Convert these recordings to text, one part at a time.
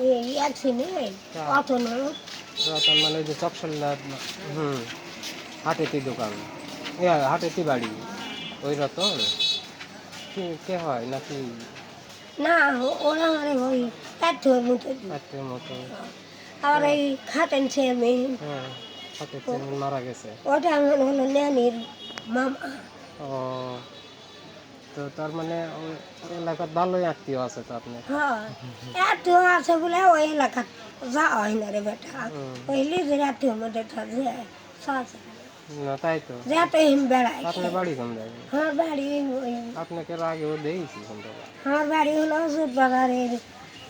এই একদিনে অত নয়। রতন মানে ওই যে চপসল্লা, হুম, হাটেতি দোকান, হাটেতি বাড়ি, ওই রতন কে হয় নাকি? না, ওরা মানে ওই এতর মতো। আত্মীয় মতো। আর এই খাটেন ছেলে মেয়ে, হ্যাঁ, হাতের চেয়ারম্যান মারা গেছে। ওটা আমার হলো ন্যানির মামা। ও, তো তার মানে ওই এলাকার ভালোই আত্মীয় আছে তো আপনার। হ্যাঁ, এত আছে বলে ওই এলাকা যাওয়া হয় না রে বেটা। ওই লিজের এতর মধ্যে থাকে না তাই তো, যেত হিম বেড়ায়। আপনার বাড়ি কোন জায়গায়? আমার বাড়ি ওই, আপনাকে এর আগেও দেখেছি কোন জায়গায়। আমার বাড়ি হলো সুদ বাজারের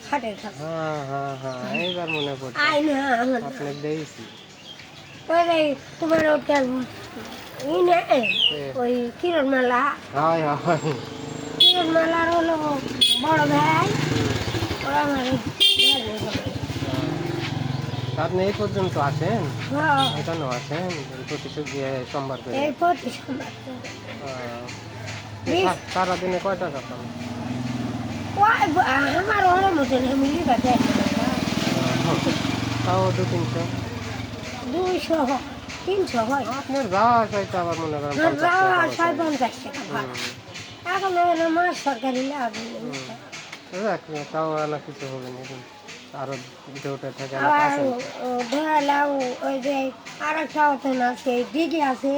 খাটের কাছে। হ্যাঁ হ্যাঁ হ্যাঁ, এইবার মনে পড়ছে, আই না আমার আপনাকে দেখেছি। ওই যে তোমার ওটা ই নেই, ওই কিরণ মেলা। হয় হয়। কিরণ মেলার হলো বড় ভাই, ওরা আমার আপনি এই পর্যন্ত আসেন, হ্যাঁ, এখানেও আসেন প্রতি সোমবার করে? এই প্রতি সোমবার তো। সারাদিনে কয় টাকা পান? ওই আমার ওর মতন মিলি কাছে তাও 200-300। 200 হয়, 300 হয়। আপনার যাওয়া আসাইতে আবার মনে করেন 50 যাওয়া টাকা খরচ হয়। 50 টাকা ভাড়া। এখন এখানে মাছ সরকারি লাগে না। যাক, তাও না কিছু হবে না, আরো উঠে উঠে থেকে আবার আছেন। ধরালাম ওই যে আর একটা অতন আছে, দিঘি আছে,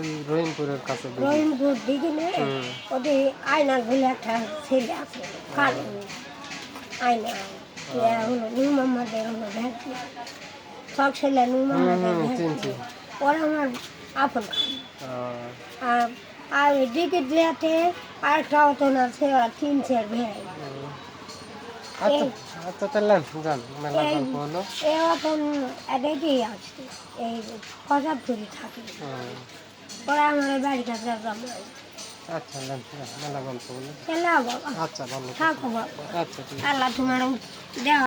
ওই রহিমপুরের কাছে দিঘি। রহিমপুর দিঘি নেই, হুম। ওদের আয়নার বলে একটা ছেলে আছে, কালো আয়না। হলো নূর মোহাম্মদের হলো ভ্যাটি, সব ছেলে নূর মোহাম্মদের চিনছি। ভ্যাটি। ওরা আমার আপন খান। আহ, আর ওই দিঘির দিয়াতে আর একটা অতন আছে, ওরা 3-4 ভাই। আচ্ছা আচ্ছা, তাহলে যান, মেলা গল্প হলো। এ এখন এটাই আছে, এই কজাবপুরি থাকে। ওরা আমার বাড়ির কাছে জমা। আচ্ছা, মেলা গল্প হলো। চলো বাবা, আচ্ছা, ভালো থাকো বাবা, আচ্ছা, ঠিক আছে। আল্লাহ তোমার দেওয়া